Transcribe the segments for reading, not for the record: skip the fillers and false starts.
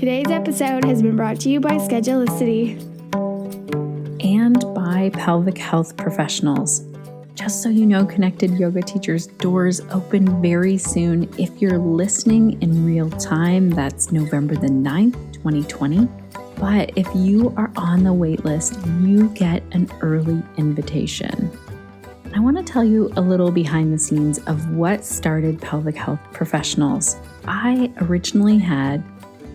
Today's episode has been brought to you by Schedulicity and by pelvic health professionals. Just so you know, Connected Yoga Teachers doors open very soon. If you're listening in real time, that's November the 9th, 2020. But if you are on the wait list, you get an early invitation. I want to tell you a little behind the scenes of what started Pelvic Health Professionals. I originally had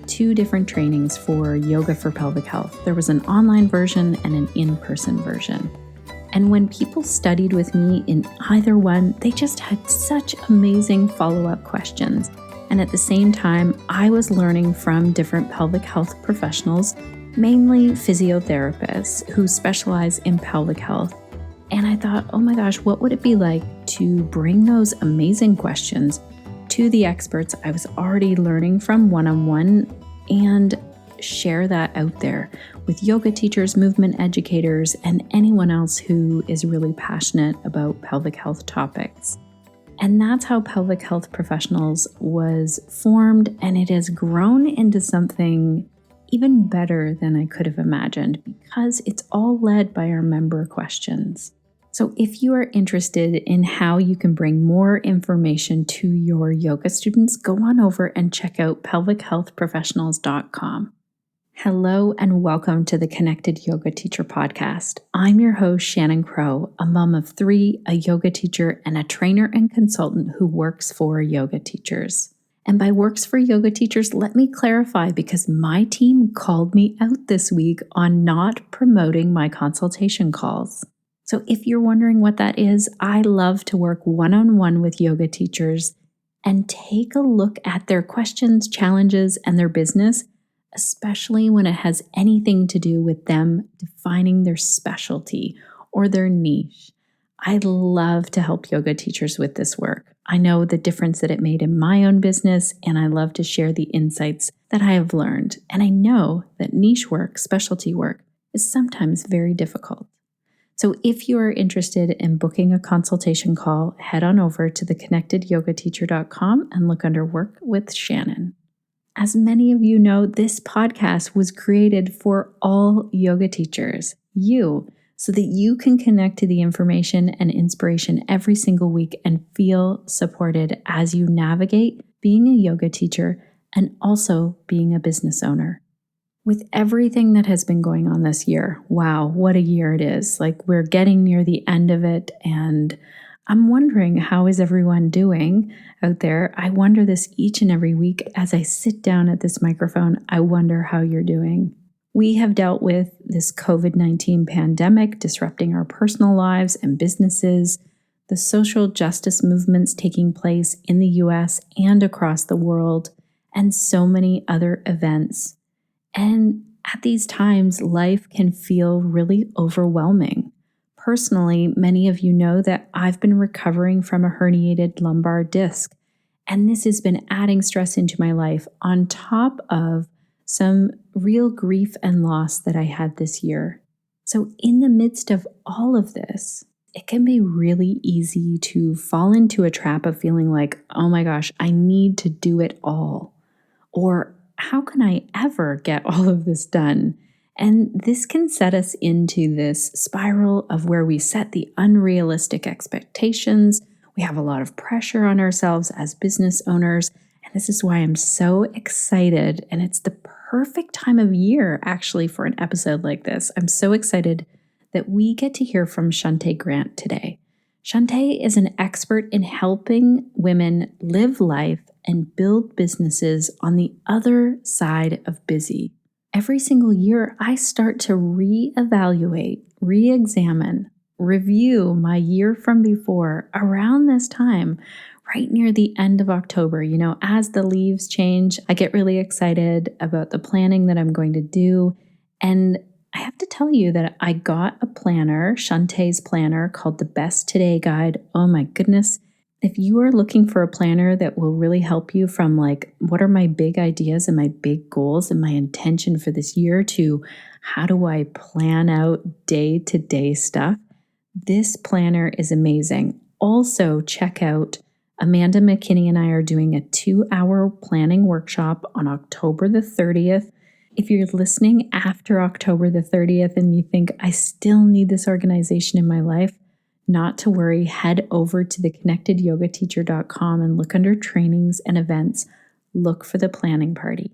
two different trainings for yoga for pelvic health. There was an online version and an in-person version. And when people studied with me in either one, they just had such amazing follow-up questions. And at the same time, I was learning from different pelvic health professionals, mainly physiotherapists who specialize in pelvic health. And I thought, oh my gosh, what would it be like to bring those amazing questions to the experts I was already learning from one-on-one and share that out there with yoga teachers, movement educators, and anyone else who is really passionate about pelvic health topics. And that's how Pelvic Health Professionals was formed, and it has grown into something even better than I could have imagined because it's all led by our member questions. So if you are interested in how you can bring more information to your yoga students, go on over and check out pelvichealthprofessionals.com. Hello and welcome to the Connected Yoga Teacher Podcast. I'm your host, Shannon Crow, a mom of three, a yoga teacher, and a trainer and consultant who works for yoga teachers. And by works for yoga teachers, let me clarify because my team called me out this week on not promoting my consultation calls. So if you're wondering what that is, I love to work one-on-one with yoga teachers and take a look at their questions, challenges, and their business, especially when it has anything to do with them defining their specialty or their niche. I love to help yoga teachers with this work. I know the difference that it made in my own business, and I love to share the insights that I have learned. And I know that niche work, specialty work, is sometimes very difficult. So if you are interested in booking a consultation call, head on over to theconnectedyogateacher.com and look under Work with Shannon. As many of you know, this podcast was created for all yoga teachers, so that you can connect to the information and inspiration every single week and feel supported as you navigate being a yoga teacher and also being a business owner. With everything that has been going on this year, wow, what a year it is. Like we're getting near the end of it, and I'm wondering, how is everyone doing out there? I wonder this each and every week as I sit down at this microphone. I wonder how you're doing. We have dealt with this COVID-19 pandemic disrupting our personal lives and businesses, the social justice movements taking place in the US and across the world, and so many other events. And at these times, life can feel really overwhelming. Personally, many of you know that I've been recovering from a herniated lumbar disc, and this has been adding stress into my life on top of some real grief and loss that I had this year. So in the midst of all of this, it can be really easy to fall into a trap of feeling like, oh my gosh, I need to do it all. Or how can I ever get all of this done? And this can set us into this spiral of where we set the unrealistic expectations. We have a lot of pressure on ourselves as business owners. And this is why I'm so excited. And it's the perfect time of year, actually, for an episode like this. I'm so excited that we get to hear from Shunta Grant today. Shunta is an expert in helping women live life and build businesses on the other side of busy. Every single year, I start to reevaluate, re-examine, review my year from before around this time, right near the end of October. You know, as the leaves change, I get really excited about the planning that I'm going to do. And I have to tell you that I got a planner, Shunta's planner, called the Best Today Guide. Oh my goodness. If you are looking for a planner that will really help you from like, what are my big ideas and my big goals and my intention for this year to how do I plan out day-to-day stuff, this planner is amazing. Also, check out Amanda McKinney and I are doing a 2-hour planning workshop on October the 30th. If you're listening after October the 30th and you think, I still need this organization in my life, not to worry, head over to theconnectedyogateacher.com and look under trainings and events. Look for the planning party.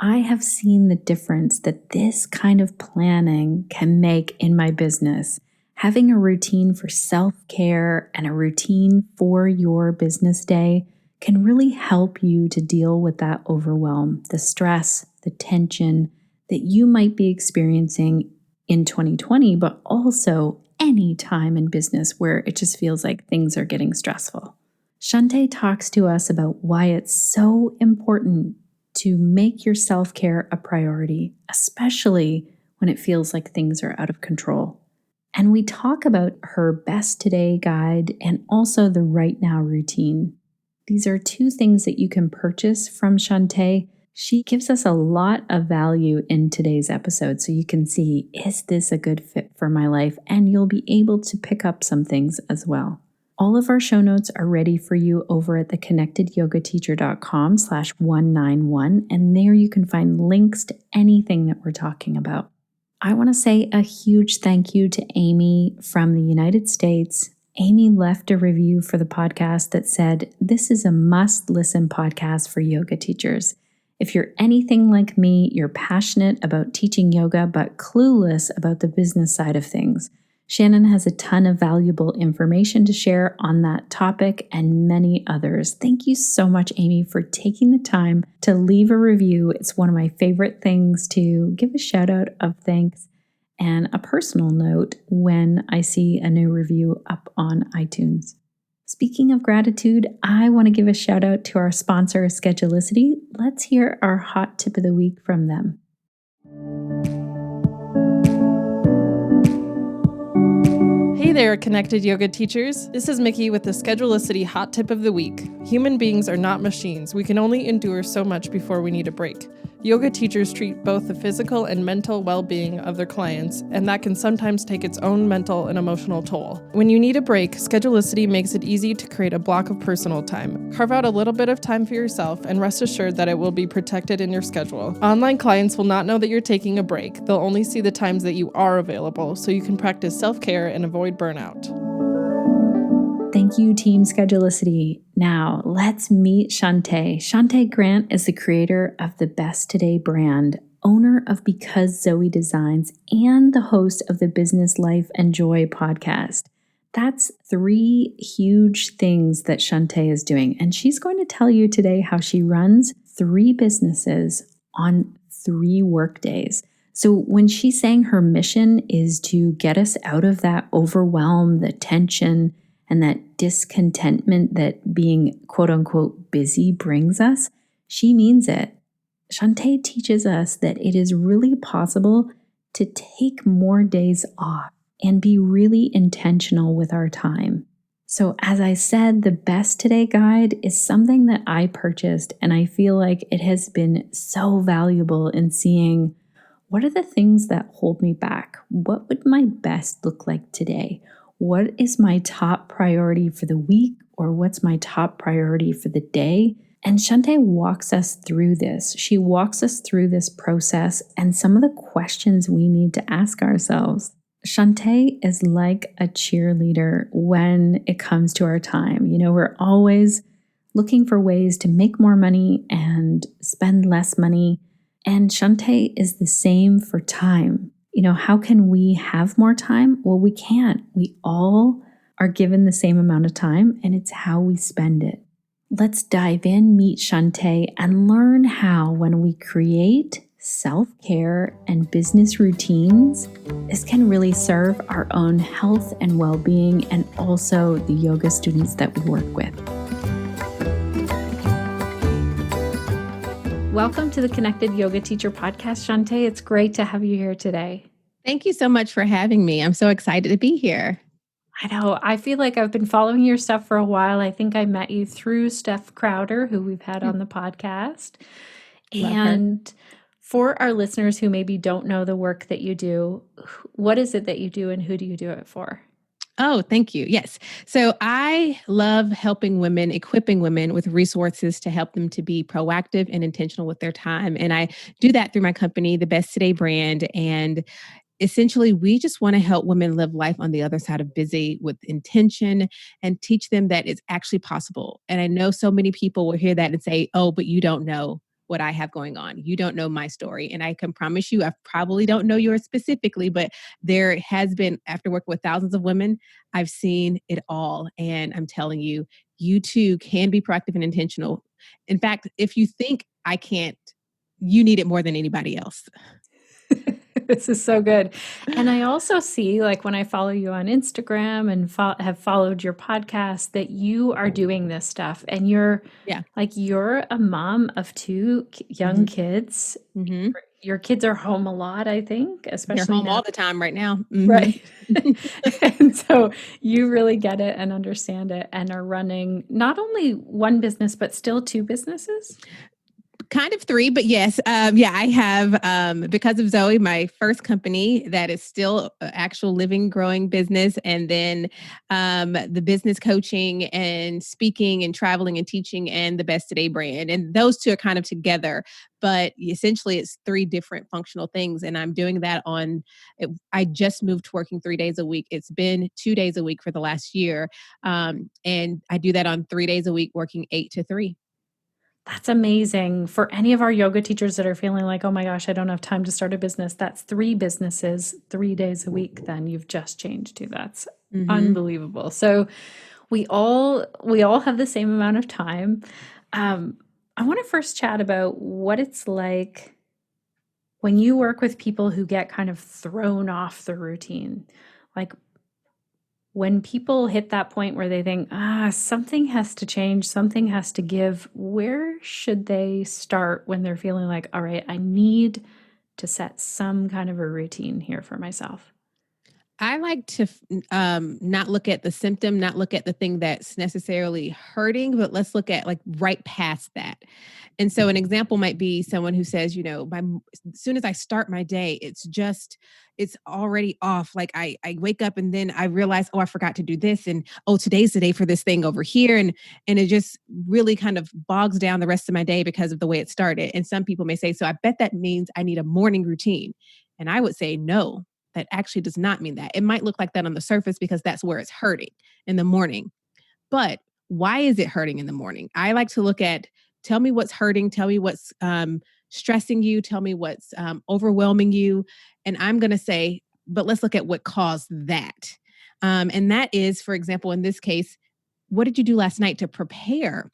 I have seen the difference that this kind of planning can make in my business. Having a routine for self-care and a routine for your business day can really help you to deal with that overwhelm, the stress, the tension that you might be experiencing in 2020, but also any time in business where it just feels like things are getting stressful. Shunta talks to us about why it's so important to make your self-care a priority, especially when it feels like things are out of control. And we talk about her Best Today guide and also the Right Now routine. These are two things that you can purchase from Shunta. She gives us a lot of value in today's episode, so you can see, is this a good fit for my life? And you'll be able to pick up some things as well. All of our show notes are ready for you over at theconnectedyogateacher.com/191, and there you can find links to anything that we're talking about. I want to say a huge thank you to Amy from the United States. Amy left a review for the podcast that said, "This is a must-listen podcast for yoga teachers. If you're anything like me, you're passionate about teaching yoga, but clueless about the business side of things. Shannon has a ton of valuable information to share on that topic and many others." Thank you so much, Amy, for taking the time to leave a review. It's one of my favorite things to give a shout out of thanks and a personal note when I see a new review up on iTunes. Speaking of gratitude, I want to give a shout out to our sponsor, Schedulicity. Let's hear our hot tip of the week from them. Hey there, Connected Yoga teachers. This is Mickey with the Schedulicity Hot Tip of the Week. Human beings are not machines. We can only endure so much before we need a break. Yoga teachers treat both the physical and mental well-being of their clients, and that can sometimes take its own mental and emotional toll. When you need a break, Schedulicity makes it easy to create a block of personal time. Carve out a little bit of time for yourself and rest assured that it will be protected in your schedule. Online clients will not know that you're taking a break. They'll only see the times that you are available, so you can practice self-care and avoid burnout. Thank you, Team Schedulicity. Now, let's meet Shunta. Shunta Grant is the creator of the Best Today brand, owner of Because Zoe Designs, and the host of the Business Life and Joy podcast. That's 3 huge things that Shunta is doing. And she's going to tell you today how she runs 3 businesses on 3 work days. So when she's saying her mission is to get us out of that overwhelm, the tension, and that discontentment that being quote unquote busy brings us, she means it. Shunta teaches us that it is really possible to take more days off and be really intentional with our time. So as I said, the Best Today guide is something that I purchased, and I feel like it has been so valuable in seeing what are the things that hold me back? What would my best look like today? What is my top priority for the week, or what's my top priority for the day? And Shunta walks us through this. She walks us through this process and some of the questions we need to ask ourselves. Shunta is like a cheerleader when it comes to our time. You know, we're always looking for ways to make more money and spend less money. And Shunta is the same for time. You know, how can we have more time? Well, we can't. We all are given the same amount of time, and it's how we spend it. Let's dive in, meet Shunta, and learn how when we create self-care and business routines, this can really serve our own health and well-being and also the yoga students that we work with. Welcome to the Connected Yoga Teacher podcast, Shunta. It's great to have you here today. Thank you so much for having me. I'm so excited to be here. I know. I feel like I've been following your stuff for a while. I think I met you through Steph Crowder, who we've had on the podcast. Love And for our listeners who maybe don't know the work that you do, what is it that you do and who do you do it for? Oh, thank you. Yes. So I love helping women, equipping women with resources to help them to be proactive and intentional with their time. And I do that through my company, the Best Today brand. And essentially, we just want to help women live life on the other side of busy with intention and teach them that it's actually possible. And I know so many people will hear that and say, oh, but you don't know what I have going on. You don't know my story. And I can promise you, I probably don't know yours specifically, but there has been, after working with thousands of women, I've seen it all. And I'm telling you, you too can be proactive and intentional. In fact, if you think I can't, you need it more than anybody else. This is so good. And I also see, like, when I follow you on Instagram and have followed your podcast, that you are doing this stuff and Yeah. you're a mom of two young kids. Mm-hmm. Your kids are home a lot, I think, They're especially home now. all the time right now. Mm-hmm. Right. And so you really get it and understand it and are running not only one business, but still two businesses. Kind of three, but yes. Yeah, I have, Because of Zoe, my first company that is still an actual living, growing business. And then the business coaching and speaking and traveling and teaching and the Best Today brand. And those two are kind of together, but essentially it's three different functional things. And I'm doing that I just moved to working 3 days a week. It's been 2 days a week for the last year. And I do that on 3 days a week, working 8 to 3. That's amazing. For any of our yoga teachers that are feeling like, oh my gosh, I don't have time to start a business, that's three businesses, 3 days a week. Then you've just changed to. That's unbelievable. So we all have the same amount of time. I want to first chat about what it's like when you work with people who get kind of thrown off the routine. Like, when people hit that point where they think, something has to change, something has to give, where should they start when they're feeling like, all right, I need to set some kind of a routine here for myself? I like to not look at the symptom, not look at the thing that's necessarily hurting, but let's look at like right past that. And so an example might be someone who says, as soon as I start my day, it's already off. Like I wake up and then I realize, oh, I forgot to do this. And oh, today's the day for this thing over here. And it just really kind of bogs down the rest of my day because of the way it started. And some people may say, so I bet that means I need a morning routine. And I would say, no, that actually does not mean that. It might look like that on the surface because that's where it's hurting in the morning. But why is it hurting in the morning? I like to look at, tell me what's hurting, tell me what's stressing you, tell me what's overwhelming you. And I'm going to say, but let's look at what caused that. And that is, for example, in this case, what did you do last night to prepare?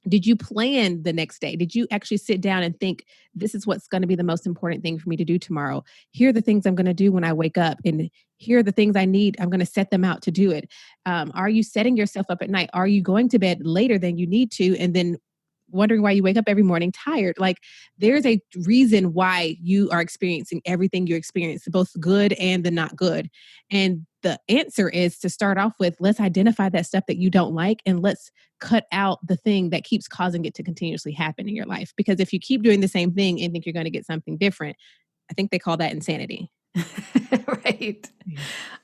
Did you plan the next day? Did you actually sit down and think, this is what's going to be the most important thing for me to do tomorrow? Here are the things I'm going to do when I wake up. And here are the things I need. I'm going to set them out to do it. Are you setting yourself up at night? Are you going to bed later than you need to? And then wondering why you wake up every morning tired? Like, there's a reason why you are experiencing everything you experience, both good and the not good. And the answer is to start off with, let's identify that stuff that you don't like and let's cut out the thing that keeps causing it to continuously happen in your life. Because if you keep doing the same thing and think you're going to get something different, I think they call that insanity. Right.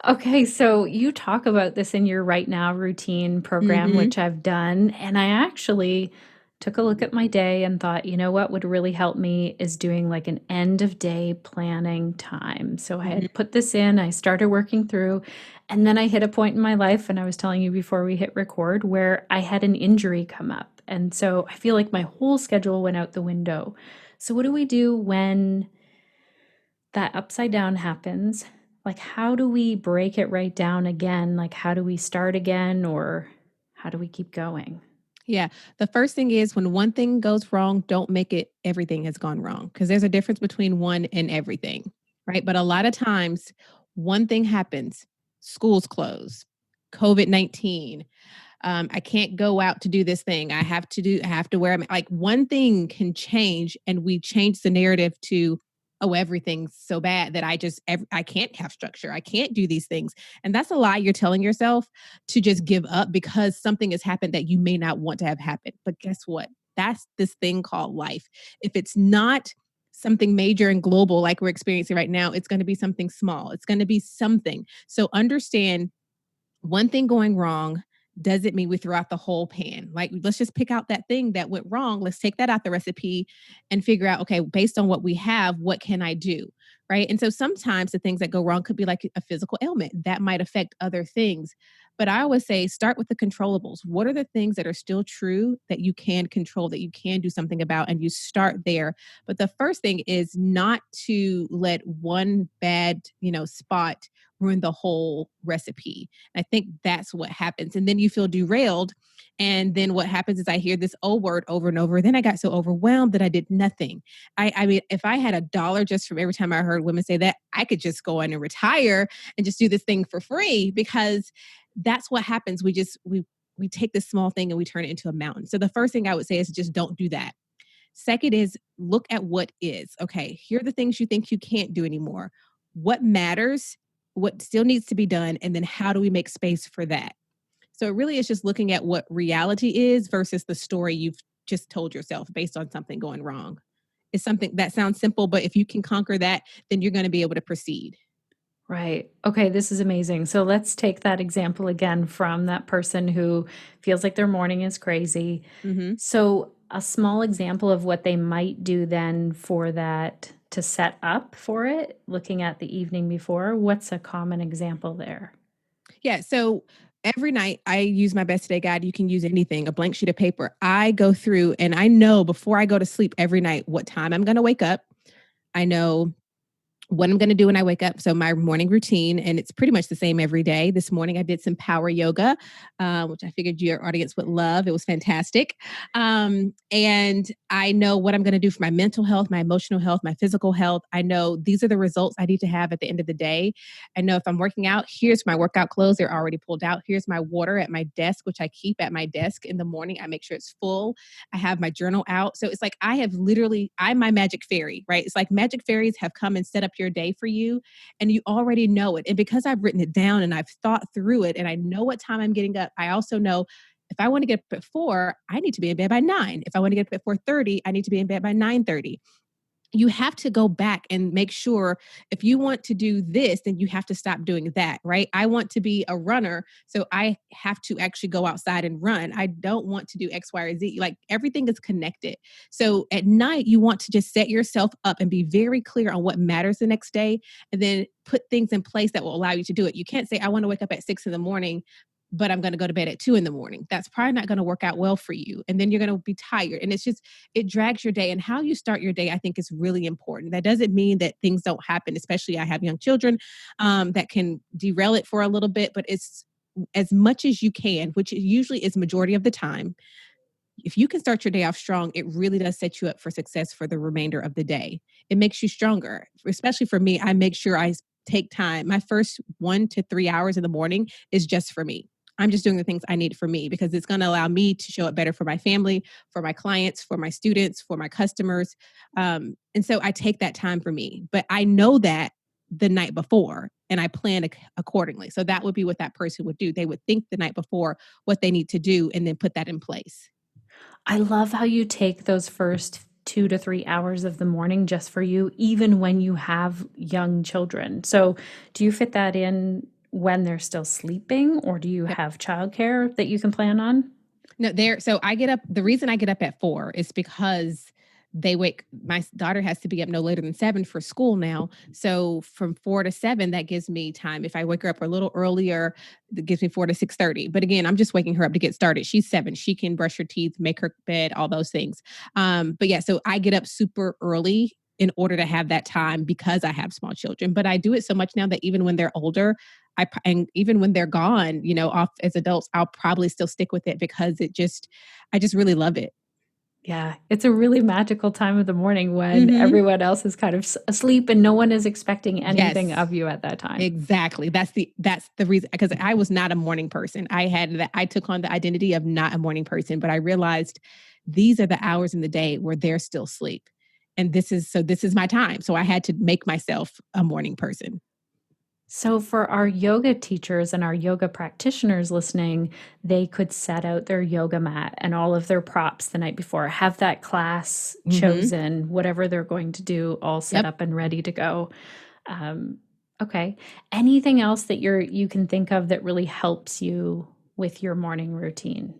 Okay, so you talk about this in your Right Now routine program, which I've done. And I actually took a look at my day and thought, you know what would really help me is doing like an end of day planning time. So I had put this in, I started working through, and then I hit a point in my life, and I was telling you before we hit record, where I had an injury come up. And so I feel like my whole schedule went out the window. So what do we do when that upside down happens? Like, how do we break it right down again? Like, how do we start again, or how do we keep going? Yeah. The first thing is, when one thing goes wrong, don't make it everything has gone wrong, because there's a difference between one and everything, right? But a lot of times, one thing happens, schools close, COVID-19. I can't go out to do this thing. I have to wear, like, one thing can change, and we change the narrative to, oh, everything's so bad that I can't have structure. I can't do these things. And that's a lie you're telling yourself, to just give up because something has happened that you may not want to have happen. But guess what? That's this thing called life. If it's not something major and global like we're experiencing right now, it's going to be something small. It's going to be something. So understand, one thing going wrong doesn't mean we throw out the whole pan. Like, let's just pick out that thing that went wrong. Let's take that out the recipe and figure out, okay, based on what we have, what can I do? Right. And so sometimes the things that go wrong could be like a physical ailment that might affect other things. But I always say start with the controllables. What are the things that are still true that you can control, that you can do something about, and you start there. But the first thing is not to let one bad, spot ruin the whole recipe. I think that's what happens. And then you feel derailed. And then what happens is I hear this O word over and over. Then I got so overwhelmed that I did nothing. I mean, if I had $1 just from every time I heard women say that, I could just go in and retire and just do this thing for free, because that's what happens. We take this small thing and we turn it into a mountain. So the first thing I would say is just don't do that. Second is look at what is. Okay, here are the things you think you can't do anymore. What matters? What still needs to be done? And then how do we make space for that? So it really is just looking at what reality is versus the story you've just told yourself based on something going wrong. It's something that sounds simple, but if you can conquer that, then you're going to be able to proceed. Right. Okay, this is amazing. So let's take that example again from that person who feels like their morning is crazy. Mm-hmm. So, a small example of what they might do then for that to set up for it, looking at the evening before, what's a common example there? Yeah. So every night I use my best day guide. You can use anything, a blank sheet of paper. I go through and I know before I go to sleep every night what time I'm going to wake up. I know what I'm going to do when I wake up. So my morning routine, and it's pretty much the same every day. This morning I did some power yoga, which I figured your audience would love. It was fantastic. And I know what I'm going to do for my mental health, my emotional health, my physical health. I know these are the results I need to have at the end of the day. I know if I'm working out, here's my workout clothes. They're already pulled out. Here's my water at my desk, which I keep at my desk in the morning. I make sure it's full. I have my journal out. So it's like I'm my magic fairy, right? It's like magic fairies have come and set up your day for you, and you already know it. And because I've written it down and I've thought through it and I know what time I'm getting up, I also know if I want to get up at 4, I need to be in bed by 9. If I want to get up at 4:30, I need to be in bed by 9:30. You have to go back and make sure if you want to do this, then you have to stop doing that, right? I want to be a runner, so I have to actually go outside and run. I don't want to do X, Y, or Z. Like everything is connected. So at night, you want to just set yourself up and be very clear on what matters the next day, and then put things in place that will allow you to do it. You can't say, I want to wake up at 6 in the morning, but I'm going to go to bed at 2 in the morning. That's probably not going to work out well for you. And then you're going to be tired. And it drags your day. And how you start your day, I think, is really important. That doesn't mean that things don't happen, especially I have young children that can derail it for a little bit, but it's as much as you can, which usually is majority of the time. If you can start your day off strong, it really does set you up for success for the remainder of the day. It makes you stronger. Especially for me, I make sure I take time. My first 1 to 3 hours in the morning is just for me. I'm just doing the things I need for me because it's going to allow me to show up better for my family, for my clients, for my students, for my customers. And so I take that time for me. But I know that the night before and I plan accordingly. So that would be what that person would do. They would think the night before what they need to do and then put that in place. I love how you take those first 2 to 3 hours of the morning just for you, even when you have young children. So, do you fit that in when they're still sleeping, or do you have childcare that you can plan on? No, so I get up. The reason I get up at 4 is because my daughter has to be up no later than 7 for school now. So from 4 to 7, that gives me time. If I wake her up a little earlier, that gives me 4 to 6:30. But again, I'm just waking her up to get started. She's 7. She can brush her teeth, make her bed, all those things. But yeah, so I get up super early in order to have that time because I have small children. But I do it so much now that even when they're older, and even when they're gone, off as adults, I'll probably still stick with it because I just really love it. Yeah, it's a really magical time of the morning when Mm-hmm. everyone else is kind of asleep and no one is expecting anything Yes, of you at that time. exactly. That's the reason, because I was not a morning person. I took on the identity of not a morning person, but I realized these are the hours in the day where they're still asleep. And this is my time. So I had to make myself a morning person. So, for our yoga teachers and our yoga practitioners listening, they could set out their yoga mat and all of their props the night before, have that class Mm-hmm. chosen, whatever they're going to do, all set Yep. up and ready to go. Um, Okay. Anything else that you can think of that really helps you with your morning routine?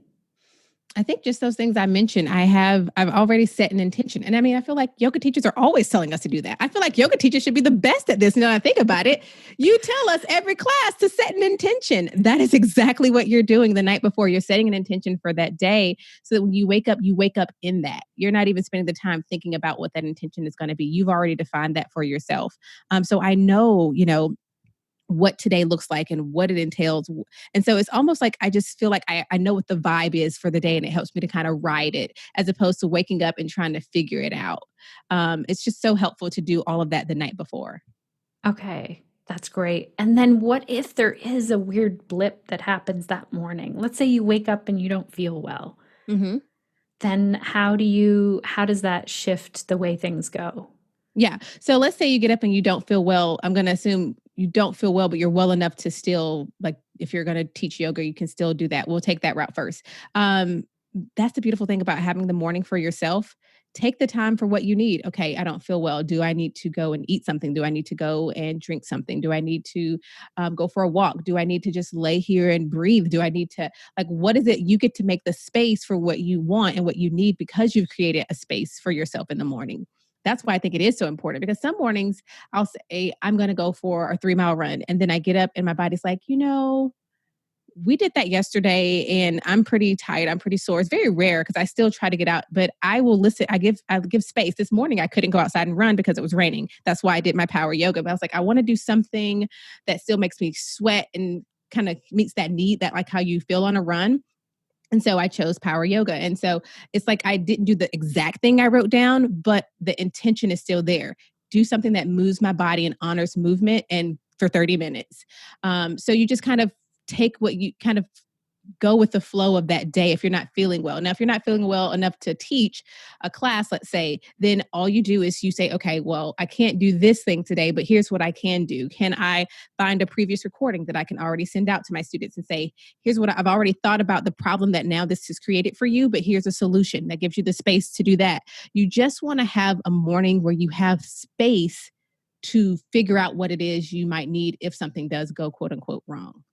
I think just those things I mentioned, I've already set an intention. And I mean, I feel like yoga teachers are always telling us to do that. I feel like yoga teachers should be the best at this. Now I think about it, you tell us every class to set an intention. That is exactly what you're doing the night before. You're setting an intention for that day so that when you wake up in that. You're not even spending the time thinking about what that intention is going to be. You've already defined that for yourself. So I know, what today looks like and what it entails. And so it's almost like I just feel like I know what the vibe is for the day, and it helps me to kind of ride it as opposed to waking up and trying to figure it out. It's just so helpful to do all of that the night before. Okay, that's great. And then what if there is a weird blip that happens that morning? Let's say you wake up and you don't feel well. Mm-hmm. Then how does that shift the way things go? Yeah. So let's say you get up and you don't feel well. I'm going to assume you don't feel well, but you're well enough to still, like, if you're going to teach yoga, you can still do that. We'll take that route first. That's the beautiful thing about having the morning for yourself. Take the time for what you need. Okay, I don't feel well. Do I need to go and eat something? Do I need to go and drink something? Do I need to go for a walk? Do I need to just lay here and breathe? Do I need to, like, what is it? You get to make the space for what you want and what you need because you've created a space for yourself in the morning. That's why I think it is so important, because some mornings I'll say, I'm going to go for a 3-mile run. And then I get up and my body's like, we did that yesterday and I'm pretty tired. I'm pretty sore. It's very rare because I still try to get out, but I will listen. I give space. This morning I couldn't go outside and run because it was raining. That's why I did my power yoga. But I was like, I want to do something that still makes me sweat and kind of meets that need, that like how you feel on a run. And so I chose power yoga. And so it's like I didn't do the exact thing I wrote down, but the intention is still there. Do something that moves my body and honors movement, and for 30 minutes. So you just kind of take what you kind of go with the flow of that day if you're not feeling well. Now, if you're not feeling well enough to teach a class, let's say, then all you do is you say, okay, well, I can't do this thing today, but here's what I can do. Can I find a previous recording that I can already send out to my students and say, here's what I've already thought about the problem that now this has created for you, but here's a solution that gives you the space to do that. You just want to have a morning where you have space to figure out what it is you might need if something does go quote unquote wrong.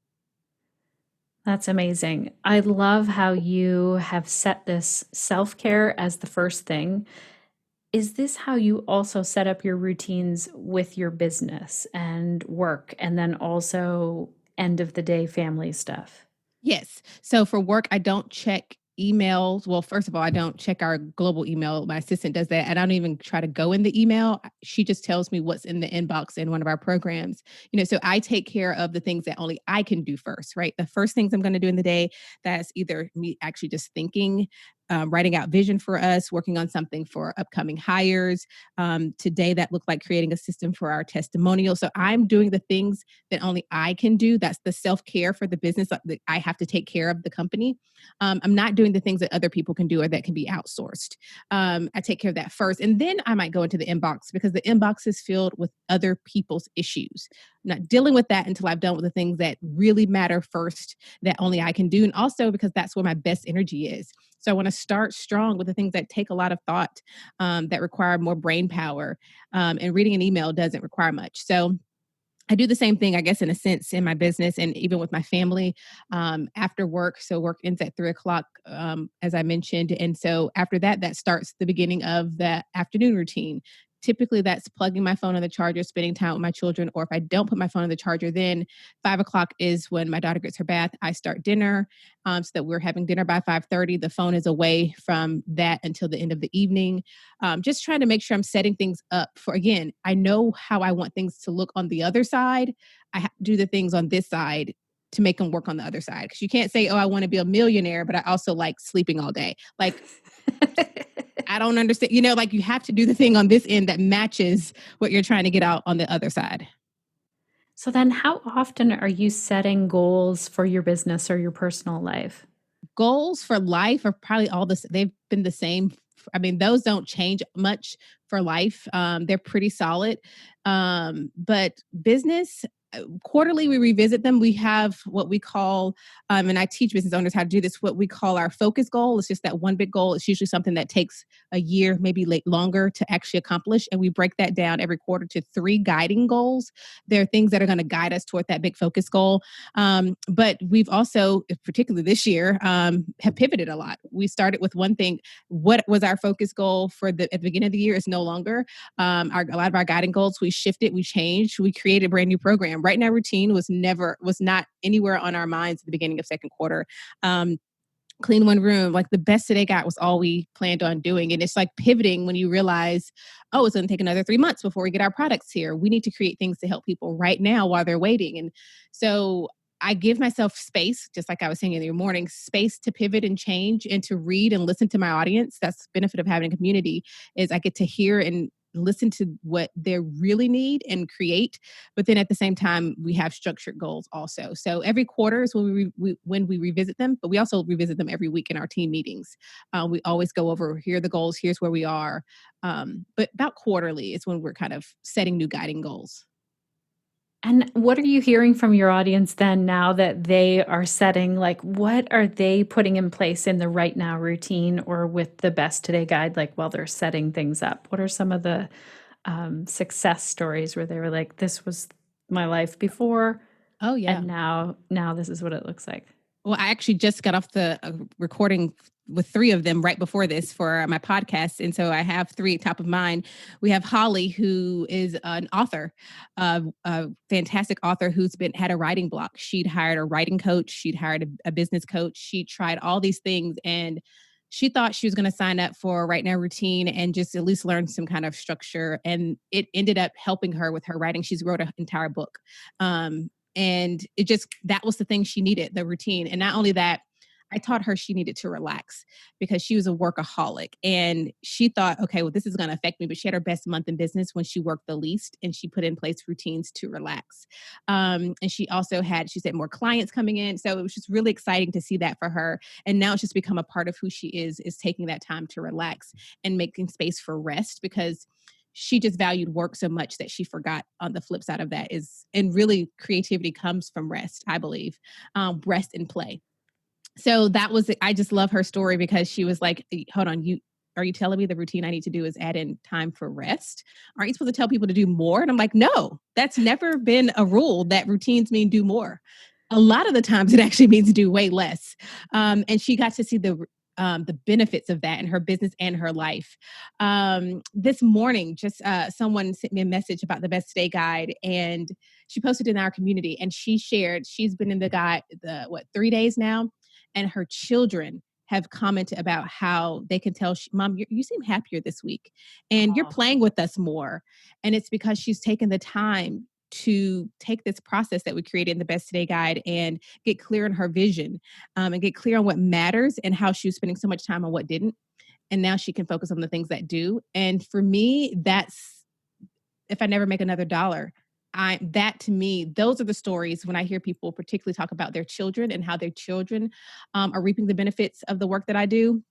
That's amazing. I love how you have set this self-care as the first thing. Is this how you also set up your routines with your business and work, and then also end of the day family stuff? Yes. So for work, I don't check emails. Well, first of all, I don't check our global email. My assistant does that. And I don't even try to go in the email. She just tells me what's in the inbox in one of our programs. So I take care of the things that only I can do first, right? The first things I'm going to do in the day, that's either me actually just thinking, writing out vision for us, working on something for upcoming hires. Today, that looked like creating a system for our testimonial. So I'm doing the things that only I can do. That's the self-care for the business that I have to take care of the company. I'm not doing the things that other people can do or that can be outsourced. I take care of that first. And then I might go into the inbox, because the inbox is filled with other people's issues. I'm not dealing with that until I've done with the things that really matter first, that only I can do. And also because that's where my best energy is. So I want to start strong with the things that take a lot of thought, that require more brain power. And reading an email doesn't require much. So I do the same thing, I guess, in a sense, in my business and even with my family, after work. So work ends at 3:00, as I mentioned. And so after that, that starts the beginning of the afternoon routine. Typically, that's plugging my phone on the charger, spending time with my children. Or if I don't put my phone on the charger, then 5:00 is when my daughter gets her bath. I start dinner, so that we're having dinner by 5:30. The phone is away from that until the end of the evening. Just trying to make sure I'm setting things up for, again, I know how I want things to look on the other side. I have to do the things on this side to make them work on the other side. Because you can't say, oh, I want to be a millionaire, but I also like sleeping all day. Like, I don't understand. Like, you have to do the thing on this end that matches what you're trying to get out on the other side. So then how often are you setting goals for your business or your personal life? Goals for life are probably they've been the same. I mean, those don't change much for life. They're pretty solid. But business, quarterly, we revisit them. We have what we call, and I teach business owners how to do this, what we call our focus goal. It's just that one big goal. It's usually something that takes a year, maybe longer to actually accomplish. And we break that down every quarter to 3 guiding goals. There are things that are going to guide us toward that big focus goal. But we've also, particularly this year, have pivoted a lot. We started with one thing. What was our focus goal at the beginning of the year is no longer. A lot of our guiding goals, we shifted, we changed, we created a brand new program. Right Now Routine was not anywhere on our minds at the beginning of second quarter. Clean one room, like the best today guide was all we planned on doing. And it's like pivoting when you realize, oh, it's going to take another 3 months before we get our products here. We need to create things to help people right now while they're waiting. And so I give myself space, just like I was saying in the morning, space to pivot and change and to read and listen to my audience. That's the benefit of having a community, is I get to hear and listen to what they really need and create. But then at the same time, we have structured goals also. So every quarter is when we revisit them, but we also revisit them every week in our team meetings. We always go over, here are the goals, here's where we are. But about quarterly is when we're kind of setting new guiding goals. And what are you hearing from your audience then, now that they are setting, like, what are they putting in place in the Right Now routine or with the Best Today guide, like while they're setting things up? What are some of the success stories where they were like, this was my life before, Oh, yeah. and now this is what it looks like? Well, I actually just got off the recording with 3 of them right before this for my podcast. And so I have 3 top of mind. We have Holly, who is an author, a fantastic author who's had a writing block. She'd hired a writing coach. She'd hired a business coach. She tried all these things, and she thought she was going to sign up for Right Now Routine and just at least learn some kind of structure. And it ended up helping her with her writing. She's wrote an entire book. And that was the thing she needed, the routine. And not only that, I taught her she needed to relax because she was a workaholic, and she thought, okay, well, this is going to affect me. But she had her best month in business when she worked the least, and she put in place routines to relax. And she also she said, more clients coming in. So it was just really exciting to see that for her. And now it's just become a part of who she is taking that time to relax and making space for rest, because she just valued work so much that she forgot on the flip side of that and really creativity comes from rest, I believe, rest and play. So I just love her story, because she was like, hold on, are you telling me the routine I need to do is add in time for rest? Aren't you supposed to tell people to do more? And I'm like, no, that's never been a rule, that routines mean do more. A lot of the times it actually means do way less. And she got to see the benefits of that in her business and her life. This morning, just someone sent me a message about the Best Today guide, and she posted in our community, and she shared she's been in the guide 3 days now, and her children have commented about how they can tell, Mom, you seem happier this week, and you're playing with us more. And it's because she's taken the time to take this process that we created in the Best Today guide and get clear on her vision, and get clear on what matters and how she was spending so much time on what didn't. And now she can focus on the things that do. And for me, that's, if I never make another dollar, that to me, those are the stories when I hear people particularly talk about their children and how their children are reaping the benefits of the work that I do,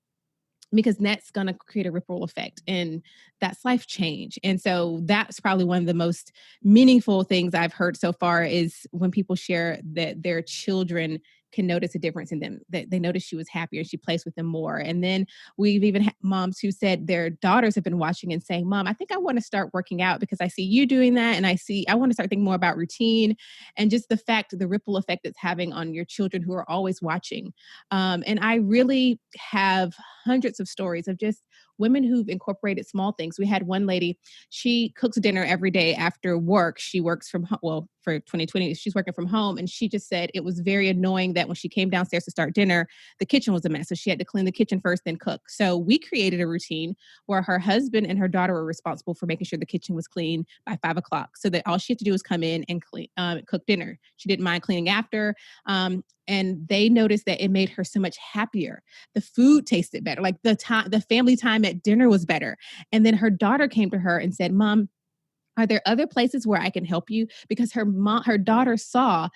because that's going to create a ripple effect, and that's life change. And so that's probably one of the most meaningful things I've heard so far, is when people share that their children can notice a difference in them, that they notice she was happier, she plays with them more. And then we've even had moms who said their daughters have been watching and saying, Mom, I think I want to start working out because I see you doing that. And I want to start thinking more about routine, and just the ripple effect it's having on your children who are always watching. And I really have hundreds of stories of just women who've incorporated small things. We had one lady, she cooks dinner every day after work. She works from home. Well, for 2020, she's working from home. And she just said it was very annoying that when she came downstairs to start dinner, the kitchen was a mess. So she had to clean the kitchen first, then cook. So we created a routine where her husband and her daughter were responsible for making sure the kitchen was clean by 5 o'clock, so that all she had to do was come in and cook dinner. She didn't mind cleaning after. And they noticed that it made her so much happier. The food tasted better. Like the family time at dinner was better. And then her daughter came to her and said, Mom, are there other places where I can help you? Because her daughter saw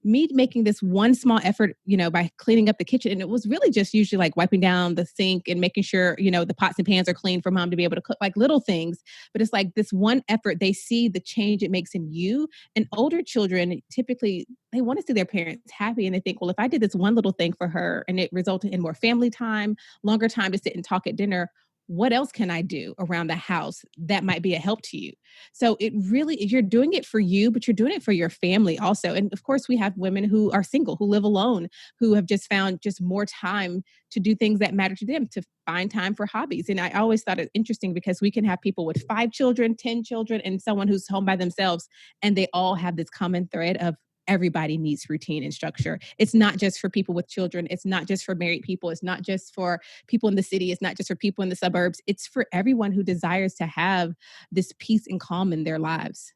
me making this one small effort, by cleaning up the kitchen. And it was really just usually like wiping down the sink and making sure, the pots and pans are clean for mom to be able to cook, like little things. But it's like this one effort, they see the change it makes in you. And older children, typically, they want to see their parents happy. And they think, well, if I did this one little thing for her and it resulted in more family time, longer time to sit and talk at dinner, what else can I do around the house that might be a help to you? So it really, you're doing it for you, but you're doing it for your family also. And of course, we have women who are single, who live alone, who have just found just more time to do things that matter to them, to find time for hobbies. And I always thought it interesting because we can have people with 5 children, 10 children, and someone who's home by themselves, and they all have this common thread of everybody needs routine and structure. It's not just for people with children. It's not just for married people. It's not just for people in the city. It's not just for people in the suburbs. It's for everyone who desires to have this peace and calm in their lives.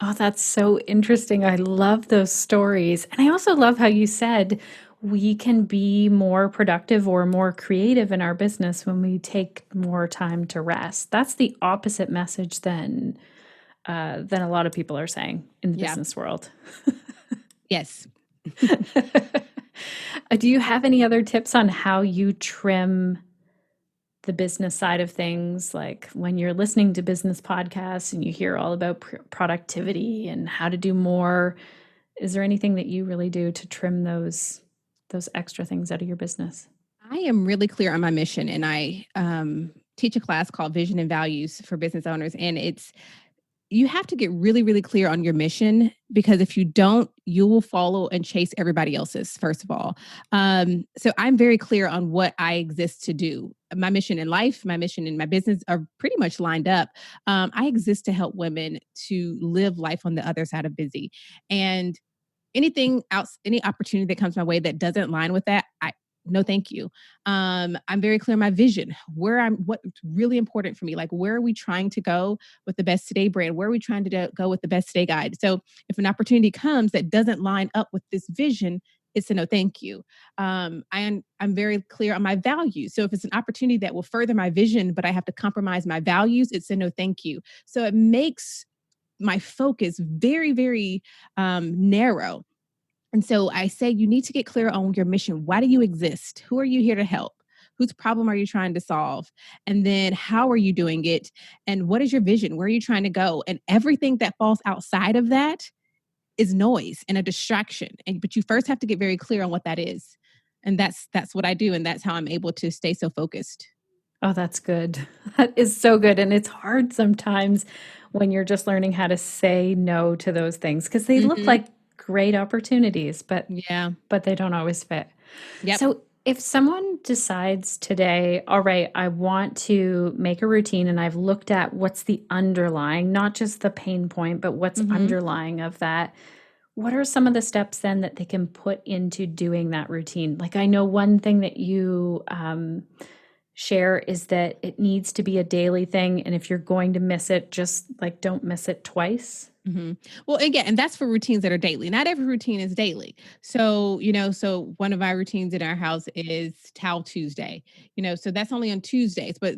Oh, that's so interesting. I love those stories. And I also love how you said we can be more productive or more creative in our business when we take more time to rest. That's the opposite message than a lot of people are saying in the business world. Yes. Do you have any other tips on how you trim the business side of things? Like when you're listening to business podcasts and you hear all about productivity and how to do more, is there anything that you really do to trim those extra things out of your business? I am really clear on my mission, and I teach a class called Vision and Values for business owners. And you have to get really, really clear on your mission, because if you don't, you will follow and chase everybody else's, first of all. So I'm very clear on what I exist to do. My mission in life, my mission in my business are pretty much lined up. I exist to help women to live life on the other side of busy. And anything else, any opportunity that comes my way that doesn't line with that, no, thank you. I'm very clear on my vision, what's really important for me. Like, where are we trying to go with the Best Today brand? Where are we trying to go with the Best Today guide? So if an opportunity comes that doesn't line up with this vision, it's a no, thank you. I'm very clear on my values. So if it's an opportunity that will further my vision, but I have to compromise my values, it's a no, thank you. So it makes my focus very, very narrow. And so I say you need to get clear on your mission. Why do you exist? Who are you here to help? Whose problem are you trying to solve? And then how are you doing it? And what is your vision? Where are you trying to go? And everything that falls outside of that is noise and a distraction. But you first have to get very clear on what that is. And that's what I do. And that's how I'm able to stay so focused. Oh, that's good. That is so good. And it's hard sometimes when you're just learning how to say no to those things, because they look like great opportunities, but they don't always fit. Yep. So if someone decides today, all right, I want to make a routine and I've looked at what's the underlying, not just the pain point, but what's underlying of that, what are some of the steps then that they can put into doing that routine? Like, I know one thing that you share is that it needs to be a daily thing. And if you're going to miss it, just like don't miss it twice. Well, again, and that's for routines that are daily. Not every routine is daily. So, so one of my routines in our house is Towel Tuesday, so that's only on Tuesdays, but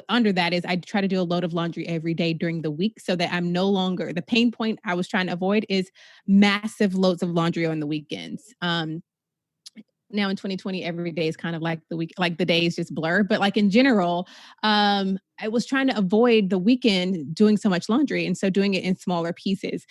under that is I try to do a load of laundry every day during the week so that I'm no longer, the pain point I was trying to avoid is massive loads of laundry on the weekends. Now in 2020, every day is kind of like the week, like the days just blur. But like in general, I was trying to avoid the weekend doing so much laundry. And so doing it in smaller pieces.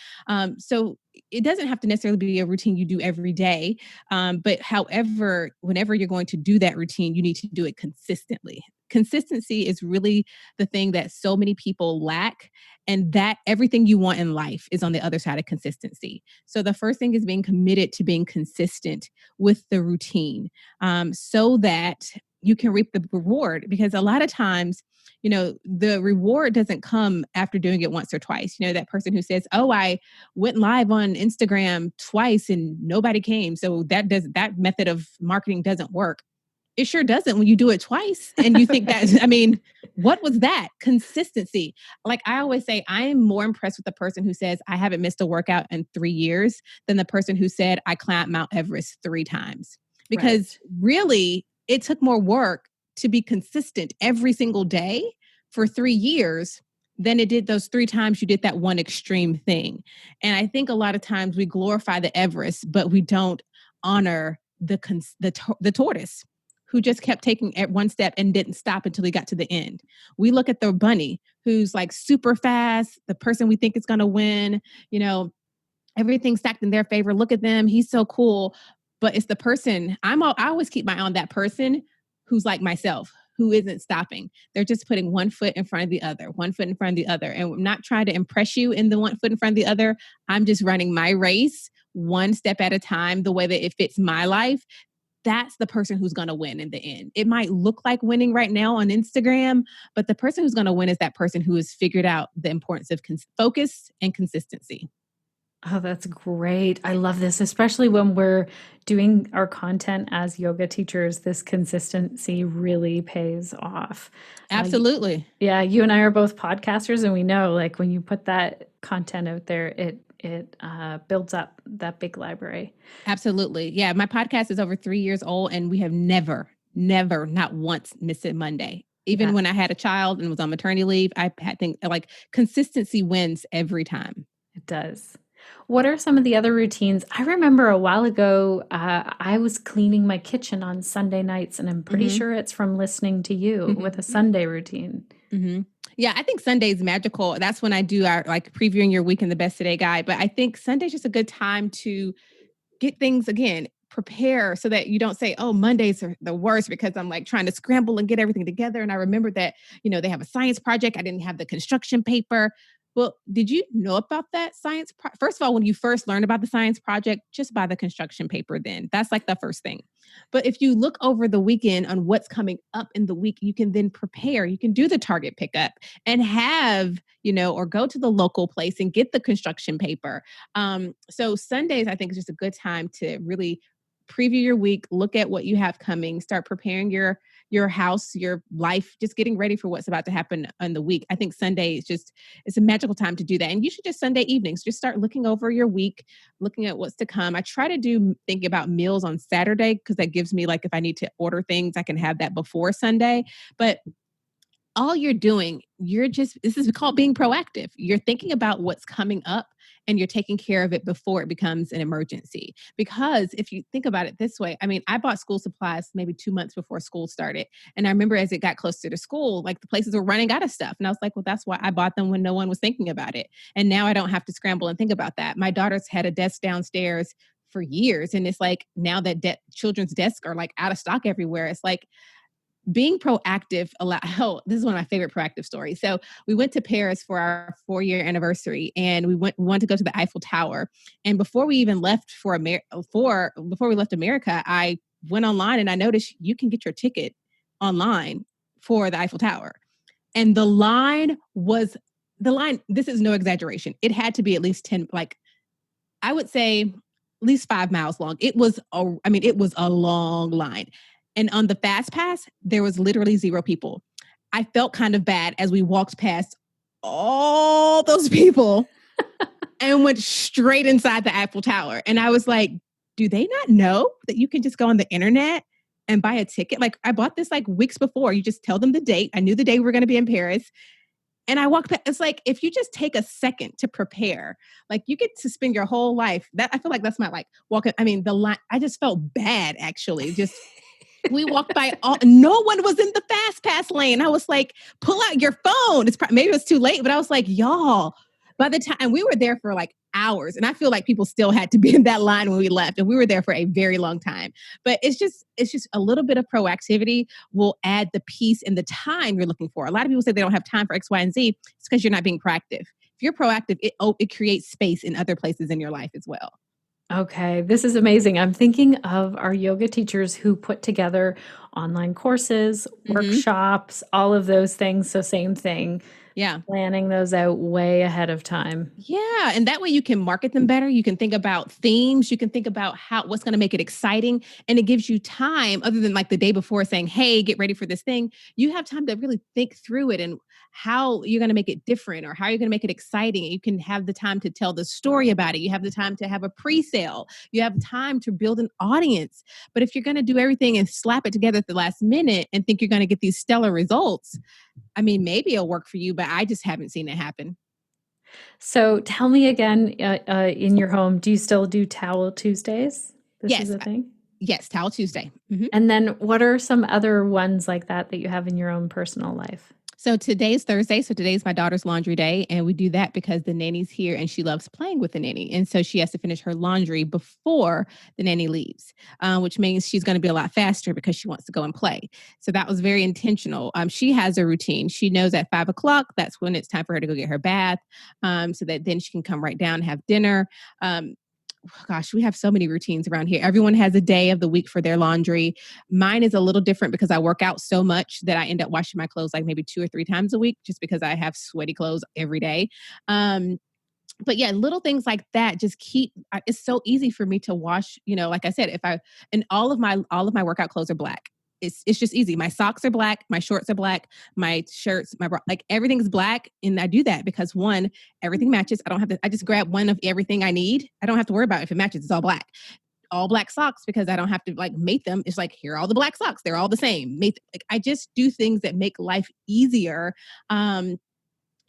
So it doesn't have to necessarily be a routine you do every day. But however, whenever you're going to do that routine, you need to do it consistently. Consistency is really the thing that so many people lack. And that everything you want in life is on the other side of consistency. So the first thing is being committed to being consistent with the routine, so that you can reap the reward. Because a lot of times, the reward doesn't come after doing it once or twice. That person who says, oh, I went live on Instagram twice and nobody came. So that method of marketing doesn't work. It sure doesn't when you do it twice and you think that, what was that? Consistency. Like I always say, I am more impressed with the person who says, I haven't missed a workout in 3 years than the person who said, I climbed Mount Everest 3 times. Because really, it took more work to be consistent every single day for 3 years than it did those 3 times you did that one extreme thing. And I think a lot of times we glorify the Everest, but we don't honor the tortoise who just kept taking one step and didn't stop until he got to the end. We look at the bunny who's like super fast, the person we think is going to win, everything stacked in their favor. Look at them. He's so cool. But it's the person, I always keep my eye on that person who's like myself, who isn't stopping. They're just putting one foot in front of the other, one foot in front of the other. And I'm not trying to impress you in the one foot in front of the other. I'm just running my race one step at a time, the way that it fits my life. That's the person who's going to win in the end. It might look like winning right now on Instagram, but the person who's going to win is that person who has figured out the importance of focus and consistency. Oh, that's great. I love this, especially when we're doing our content as yoga teachers. This consistency really pays off. Absolutely. You and I are both podcasters, and we know like when you put that content out there, it builds up that big library. Absolutely. Yeah. My podcast is over 3 years old, and we have never, not once missed a Monday. Even when I had a child and was on maternity leave, I think like consistency wins every time. It does. What are some of the other routines? I remember a while ago, I was cleaning my kitchen on Sunday nights, and I'm pretty sure it's from listening to you with a Sunday routine. Yeah, I think Sunday's magical. That's when I do our like previewing your week in the best today guide. But I think Sunday's just a good time to get things again, prepare so that you don't say, oh, Mondays are the worst because I'm like trying to scramble and get everything together. And I remember that, they have a science project. I didn't have the construction paper. Well, did you know about that science? First of all, when you first learn about the science project, just buy the construction paper then. That's like the first thing. But if you look over the weekend on what's coming up in the week, you can then prepare. You can do the Target pickup and have, or go to the local place and get the construction paper. So Sundays, I think, is just a good time to really preview your week, look at what you have coming, start preparing your house, your life, just getting ready for what's about to happen in the week. I think Sunday is it's a magical time to do that. And you should just Sunday evenings, just start looking over your week, looking at what's to come. I try to think about meals on Saturday because that gives me like, if I need to order things, I can have that before Sunday. But all you're doing, this is called being proactive. You're thinking about what's coming up and you're taking care of it before it becomes an emergency. Because if you think about it this way, I bought school supplies maybe 2 months before school started. And I remember as it got closer to school, like the places were running out of stuff. And I was like, well, that's why I bought them when no one was thinking about it. And now I don't have to scramble and think about that. My daughter's had a desk downstairs for years. And it's like now that children's desks are like out of stock everywhere. It's like, being proactive. This is one of my favorite proactive stories. So we went to Paris for our 4-year anniversary, and we wanted to go to the Eiffel Tower. And before we even left before we left America, I went online and I noticed you can get your ticket online for the Eiffel Tower. And the line, this is no exaggeration. It had to be at least 10, like I would say at least 5 miles long. It was a long line. And on the Fast Pass, there was literally 0 people. I felt kind of bad as we walked past all those people and went straight inside the Eiffel Tower. And I was like, do they not know that you can just go on the internet and buy a ticket? Like I bought this like weeks before. You just tell them the date. I knew the day we were going to be in Paris. And I walked past. It's like, if you just take a second to prepare, like you get to spend your whole life. I feel like that's my like walking. The line, I just felt bad actually. We walked by no one was in the Fast Pass lane. I was like, pull out your phone. Maybe it was too late, but I was like, y'all, by the time we were there for like hours, and I feel like people still had to be in that line when we left, and we were there for a very long time. But it's just a little bit of proactivity will add the peace and the time you're looking for. A lot of people say they don't have time for X, Y, and Z. It's because you're not being proactive. If you're proactive, it creates space in other places in your life as well. Okay, this is amazing. I'm thinking of our yoga teachers who put together online courses, workshops, all of those things. So same thing. Yeah. Planning those out way ahead of time. Yeah. And that way you can market them better. You can think about themes. You can think about what's going to make it exciting. And it gives you time other than like the day before saying, hey, get ready for this thing. You have time to really think through it and how you're going to make it different or how you're going to make it exciting. You can have the time to tell the story about it. You have the time to have a pre-sale. You have time to build an audience. But if you're going to do everything and slap it together at the last minute and think you're going to get these stellar results, I mean, maybe it'll work for you, but I just haven't seen it happen. So tell me again, in your home, do you still do Towel Tuesdays? This is Yes. a thing? Yes. Towel Tuesday. Mhm. And then what are some other ones like that you have in your own personal life? So today's Thursday. So today's my daughter's laundry day. And we do that because the nanny's here and she loves playing with the nanny. And so she has to finish her laundry before the nanny leaves, which means she's going to be a lot faster because she wants to go and play. So that was very intentional. She has a routine. She knows at 5 o'clock, that's when it's time for her to go get her bath, so that then she can come right down and have dinner. Gosh, we have so many routines around here. Everyone has a day of the week for their laundry. Mine is a little different because I work out so much that I end up washing my clothes like maybe 2 or 3 times a week just because I have sweaty clothes every day. But yeah, little things like that just it's so easy for me to wash, like I said, and all of my workout clothes are black. It's just easy. My socks are black, my shorts are black, my shirts, like everything's black. And I do that because one, everything matches. I just grab one of everything I need. I don't have to worry about if it matches. It's all black socks because I don't have to like mate them. It's like, here are all the black socks. They're all the same. Like, I just do things that make life easier. And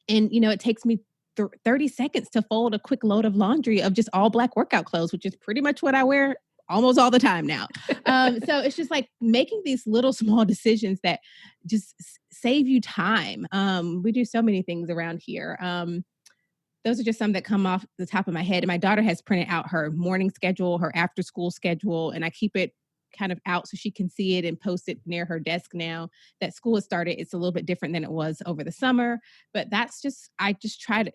it takes me 30 seconds to fold a quick load of laundry of just all black workout clothes, which is pretty much what I wear almost all the time now. So it's just like making these little small decisions that just save you time. We do so many things around here. Those are just some that come off the top of my head. And my daughter has printed out her morning schedule, her after school schedule, and I keep it kind of out so she can see it and post it near her desk now that school has started. It's a little bit different than it was over the summer, but I just try to,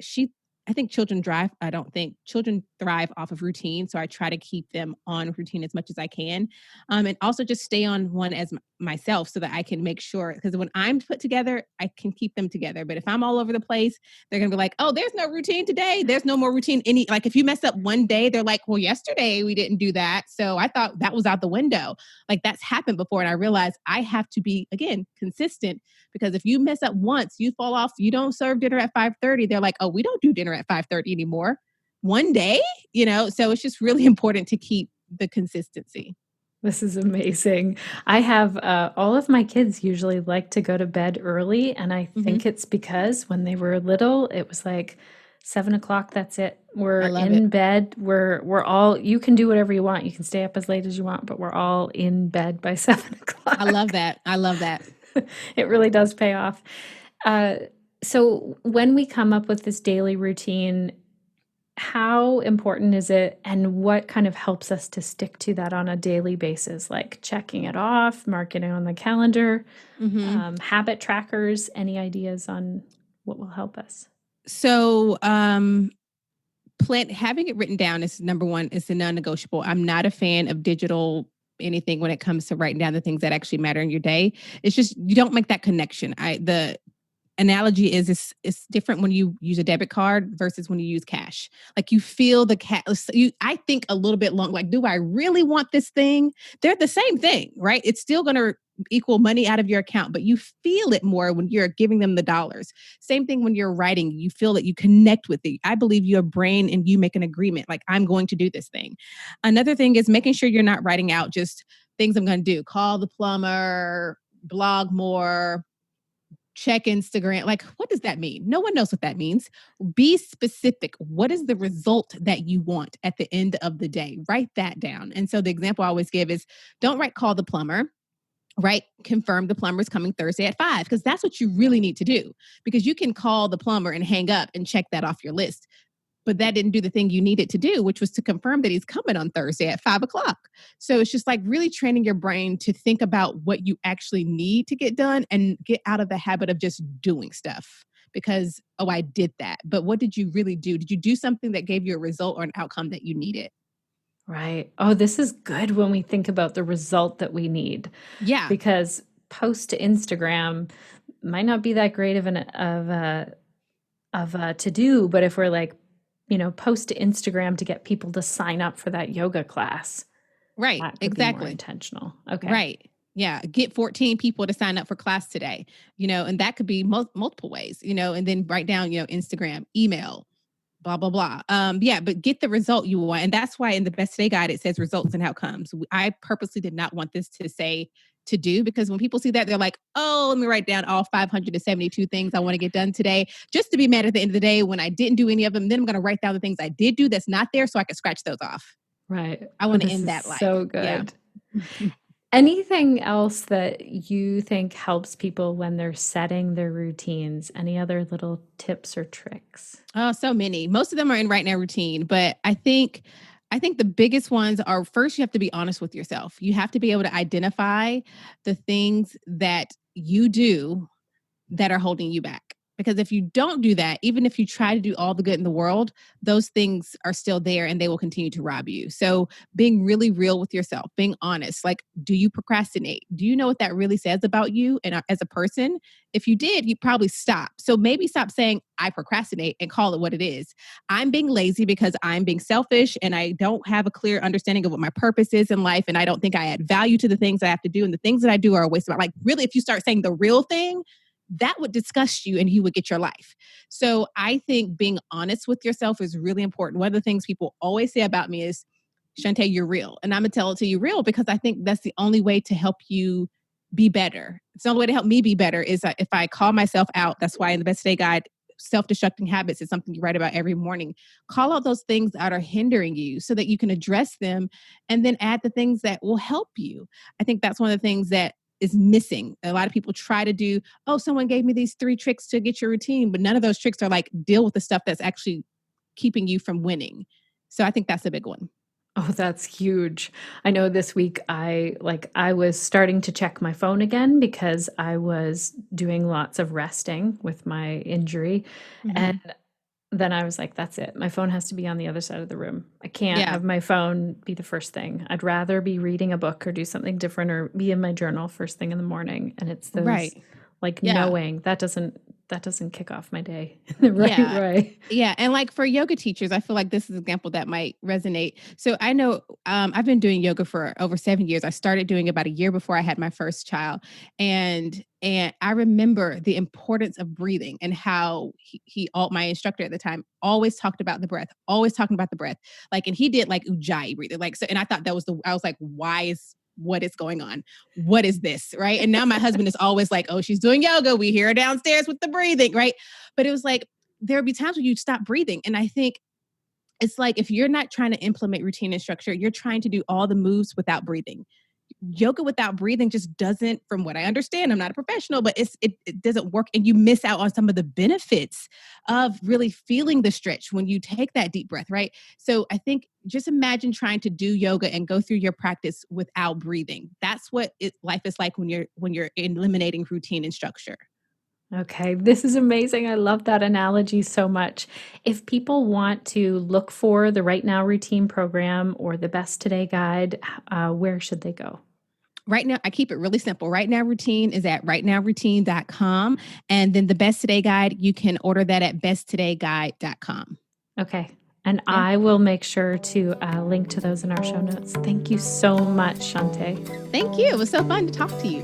I think I don't think children thrive off of routine. So I try to keep them on routine as much as I can. And also just stay on one as myself so that I can make sure, because when I'm put together, I can keep them together. But if I'm all over the place, they're going to be like, oh, there's no routine today. There's no more routine. Like if you mess up one day, they're like, well, yesterday we didn't do that. So I thought that was out the window. Like that's happened before. And I realized I have to be, again, consistent, because if you mess up once, you fall off, you don't serve dinner at 5:30. They're like, oh, we don't do dinner at 5:30 anymore. One day, so it's just really important to keep the consistency. This is amazing. I have all of my kids usually like to go to bed early. And I think it's because when they were little, it was like 7 o'clock. That's it. We're in bed. We're all, you can do whatever you want. You can stay up as late as you want, but we're all in bed by 7 o'clock. I love that. I love that. It really does pay off. So when we come up with this daily routine, how important is it, and what kind of helps us to stick to that on a daily basis, like checking it off, marking it on the calendar, habit trackers? Any ideas on what will help us? So having it written down is number one. It's a non-negotiable. I'm not a fan of digital anything when it comes to writing down the things that actually matter in your day. It's just, you don't make that connection. The analogy is it's different when you use a debit card versus when you use cash. Like you feel the cash. I think a little bit long, like, do I really want this thing? They're the same thing, right? It's still going to equal money out of your account, but you feel it more when you're giving them the dollars. Same thing when you're writing, you feel that you connect with it. I believe your brain and you make an agreement, like, I'm going to do this thing. Another thing is making sure you're not writing out just things I'm going to do. Call the plumber, blog more, check Instagram. Like, what does that mean? No one knows what that means. Be specific. What is the result that you want at the end of the day? Write that down. And so the example I always give is, don't write call the plumber. Right? Confirm the plumber is coming Thursday at 5, because that's what you really need to do, because you can call the plumber and hang up and check that off your list. But that didn't do the thing you needed to do, which was to confirm that he's coming on Thursday at 5 o'clock. So it's just like really training your brain to think about what you actually need to get done and get out of the habit of just doing stuff because, oh, I did that. But what did you really do? Did you do something that gave you a result or an outcome that you needed? Right. Oh, this is good when we think about the result that we need. Yeah. Because post to Instagram might not be that great of a to do, but if we're like, post to Instagram to get people to sign up for that yoga class. Right. That could Exactly. be more intentional. Okay. Right. Yeah. Get 14 people to sign up for class today, and that could be multiple ways, and then write down, Instagram, email, blah, blah, blah. But get the result you want. And that's why in the Best Today Guide, it says results and outcomes. I purposely did not want this to say to do, because when people see that, they're like, oh, let me write down all 572 things I want to get done today, just to be mad at the end of the day when I didn't do any of them. Then I'm going to write down the things I did do that's not there so I can scratch those off. Right. I want to This end is that life. so good. Yeah. Anything else that you think helps people when they're setting their routines? Any other little tips or tricks? Oh, so many. Most of them are in right now routine, but I think the biggest ones are, first, you have to be honest with yourself. You have to be able to identify the things that you do that are holding you back. Because if you don't do that, even if you try to do all the good in the world, those things are still there and they will continue to rob you. So being really real with yourself, being honest, like, do you procrastinate? Do you know what that really says about you and as a person? If you did, you'd probably stop. So maybe stop saying, I procrastinate, and call it what it is. I'm being lazy because I'm being selfish and I don't have a clear understanding of what my purpose is in life. And I don't think I add value to the things I have to do. And the things that I do are a waste of my, like, really, if you start saying the real thing, that would disgust you and you would get your life. So I think being honest with yourself is really important. One of the things people always say about me is, Shunta, you're real. And I'm going to tell it to you real, because I think that's the only way to help you be better. It's the only way to help me be better is if I call myself out. That's why in the Best Today Guide, self-destructing habits is something you write about every morning. Call out those things that are hindering you so that you can address them and then add the things that will help you. I think that's one of the things that is missing. A lot of people try to do, oh, someone gave me these 3 tricks to get your routine, but none of those tricks are like, deal with the stuff that's actually keeping you from winning. So I think that's a big one. Oh, that's huge. I know this week I was starting to check my phone again because I was doing lots of resting with my injury. Mm-hmm. And then I was like, that's it. My phone has to be on the other side of the room. I can't Yeah. have my phone be the first thing. I'd rather be reading a book or do something different or be in my journal first thing in the morning. And it's those Right. like Yeah. knowing that doesn't kick off my day in the right Yeah. way. Yeah. And like for yoga teachers, I feel like this is an example that might resonate. So I know I've been doing yoga for over 7 years. I started doing it about a year before I had my first child. And I remember the importance of breathing and how my instructor at the time, always talked about the breath, always talking about the breath. Like, and he did like ujjayi breathing. Like, so, and I thought I was like, what is going on? What is this? Right. And now my husband is always like, oh, she's doing yoga. We hear her downstairs with the breathing. Right. But it was like, there'll be times when you stop breathing. And I think it's like, if you're not trying to implement routine and structure, you're trying to do all the moves without breathing. Yoga without breathing just doesn't, from what I understand, I'm not a professional, but it doesn't work. And you miss out on some of the benefits of really feeling the stretch when you take that deep breath, right? So I think just imagine trying to do yoga and go through your practice without breathing. That's what life is like when you're eliminating routine and structure. Okay, this is amazing. I love that analogy so much. If people want to look for the Right Now Routine program or the Best Today Guide, where should they go? Right now, I keep it really simple. Right Now Routine is at rightnowroutine.com. And then the Best Today Guide, you can order that at besttodayguide.com. Okay. And I will make sure to link to those in our show notes. Thank you so much, Shunta. Thank you. It was so fun to talk to you.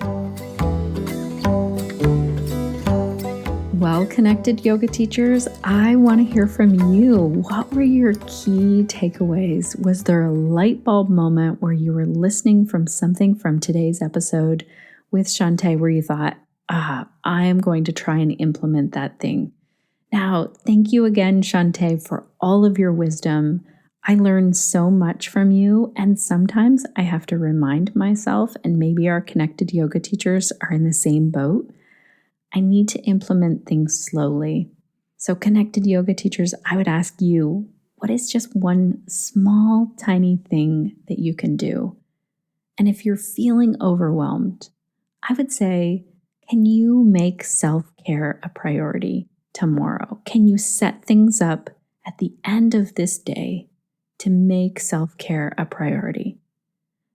Well, connected yoga teachers, I want to hear from you. What were your key takeaways? Was there a light bulb moment where you were listening from something from today's episode with Shunta where you thought, I am going to try and implement that thing? Now, thank you again, Shunta, for all of your wisdom. I learned so much from you, and sometimes I have to remind myself, and maybe our connected yoga teachers are in the same boat. I need to implement things slowly. So, connected yoga teachers, I would ask you, what is just one small, tiny thing that you can do? And if you're feeling overwhelmed, I would say, can you make self-care a priority tomorrow? Can you set things up at the end of this day to make self-care a priority?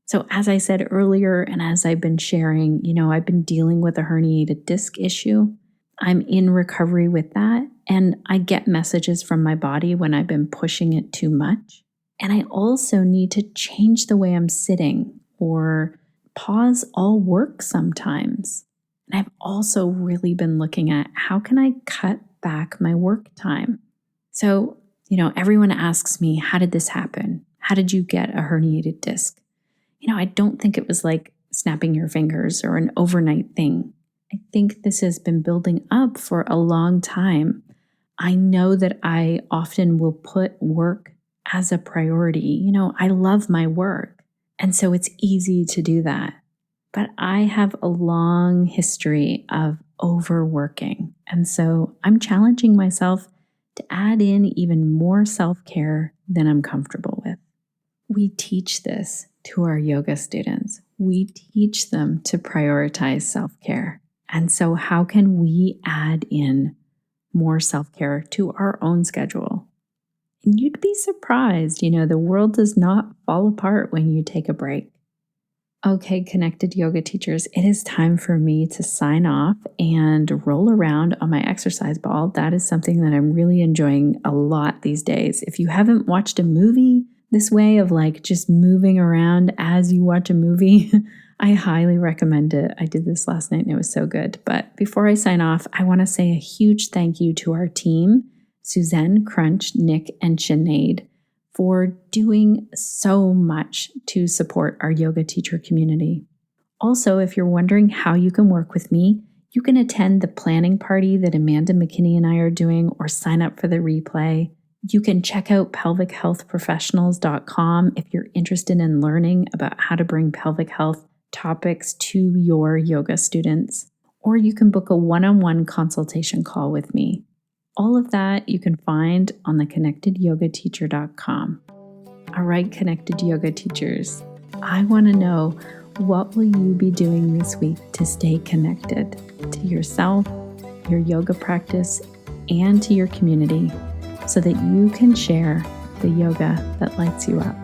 So as I said earlier, and as I've been sharing, I've been dealing with a herniated disc issue. I'm in recovery with that. And I get messages from my body when I've been pushing it too much. And I also need to change the way I'm sitting or pause all work sometimes. And I've also really been looking at how can I cut back my work time? So, everyone asks me, how did this happen? How did you get a herniated disc? I don't think it was like snapping your fingers or an overnight thing. I think this has been building up for a long time. I know that I often will put work as a priority. I love my work, and so it's easy to do that. But I have a long history of overworking, and so I'm challenging myself to add in even more self-care than I'm comfortable with. We teach this to our yoga students. We teach them to prioritize self-care. And so how can we add in more self-care to our own schedule? And you'd be surprised, the world does not fall apart when you take a break. Okay, connected yoga teachers, it is time for me to sign off and roll around on my exercise ball. That is something that I'm really enjoying a lot these days. If you haven't watched a movie, this way of just moving around as you watch a movie, I highly recommend it. I did this last night and it was so good. But before I sign off, I want to say a huge thank you to our team, Suzanne, Crunch, Nick, and Sinead, for doing so much to support our yoga teacher community. Also, if you're wondering how you can work with me, you can attend the planning party that Amanda McKinney and I are doing or sign up for the replay. You can check out pelvichealthprofessionals.com if you're interested in learning about how to bring pelvic health topics to your yoga students, or you can book a one-on-one consultation call with me. All of that you can find on the connectedyogateacher.com. All right, connected yoga teachers, I want to know, what will you be doing this week to stay connected to yourself, your yoga practice, and to your community so that you can share the yoga that lights you up?